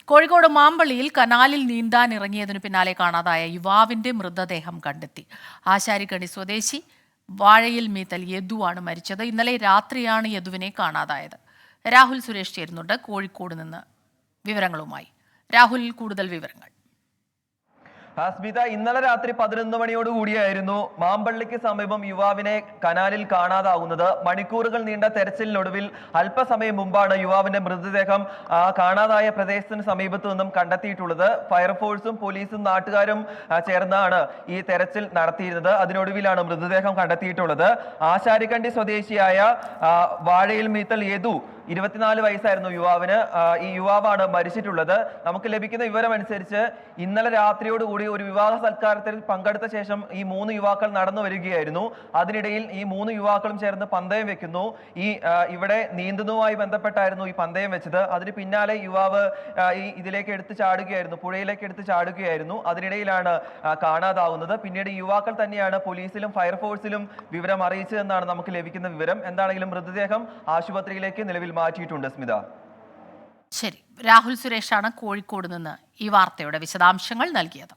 കോഴിക്കോട് മാമ്പള്ളിയിൽ കനാലിൽ നീന്താൻ ഇറങ്ങിയതിനു പിന്നാലെ കാണാതായ യുവാവിന്റെ മൃതദേഹം കണ്ടെത്തി. ആശാരിക്കണി സ്വദേശി വാഴയിൽ മീത്തൽ യദുവാണ് മരിച്ചത്. ഇന്നലെ രാത്രിയാണ് യദുവിനെ കാണാതായത്. രാഹുൽ സുരേഷ് ചേരുന്നുണ്ട് കോഴിക്കോട് നിന്ന് വിവരങ്ങളുമായി. രാഹുൽ, കൂടുതൽ വിവരങ്ങൾ. സ്മിത, ഇന്നലെ രാത്രി 11 മണിയോട് കൂടിയായിരുന്നു മാമ്പള്ളിക്ക് സമീപം യുവാവിനെ കനാലിൽ കാണാതാവുന്നത്. മണിക്കൂറുകൾ നീണ്ട തെരച്ചിലിനൊടുവിൽ അല്പസമയം മുമ്പാണ് യുവാവിന്റെ മൃതദേഹം കാണാതായ പ്രദേശത്തിന് സമീപത്തു നിന്നും കണ്ടെത്തിയിട്ടുള്ളത്. ഫയർഫോഴ്സും പോലീസും നാട്ടുകാരും ചേർന്നാണ് ഈ തെരച്ചിൽ നടത്തിയിരുന്നത്. അതിനൊടുവിലാണ് മൃതദേഹം കണ്ടെത്തിയിട്ടുള്ളത്. ആശാരിക്കണ്ടി സ്വദേശിയായ വാഴയിൽ മീത്തൽ യദു, 24 വയസ്സായിരുന്നു യുവാവിന്. ഈ യുവാവാണ് മരിച്ചിട്ടുള്ളത്. നമുക്ക് ലഭിക്കുന്ന വിവരം അനുസരിച്ച് ഇന്നലെ രാത്രിയോടുകൂടി ഒരു വിവാഹ സൽക്കാരത്തിൽ പങ്കെടുത്ത ശേഷം ഈ 3 യുവാക്കൾ നടന്നു വരികയായിരുന്നു. അതിനിടയിൽ ഈ 3 യുവാക്കളും ചേർന്ന് പന്തയം വെക്കുന്നു. ഇവിടെ നീന്തുന്നതുമായി ബന്ധപ്പെട്ടായിരുന്നു ഈ പന്തയം വെച്ചത്. അതിന് പിന്നാലെ യുവാവ് ഇതിലേക്ക് എടുത്ത് ചാടുകയായിരുന്നു, പുഴയിലേക്ക് എടുത്ത് ചാടുകയായിരുന്നു. അതിനിടയിലാണ് കാണാതാവുന്നത്. പിന്നീട് യുവാക്കൾ തന്നെയാണ് പോലീസിലും ഫയർഫോഴ്സിലും വിവരം അറിയിച്ചതെന്നാണ് നമുക്ക് ലഭിക്കുന്ന വിവരം. എന്താണെങ്കിലും മൃതദേഹം ആശുപത്രിയിലേക്ക് നിലവിൽ മാറ്റിയിട്ടുണ്ട്. സ്മിത, ശരി. രാഹുൽ സുരേഷാണ് കോഴിക്കോട് നിന്ന് ഈ വാർത്തയുടെ വിശദാംശങ്ങൾ നൽകിയത്.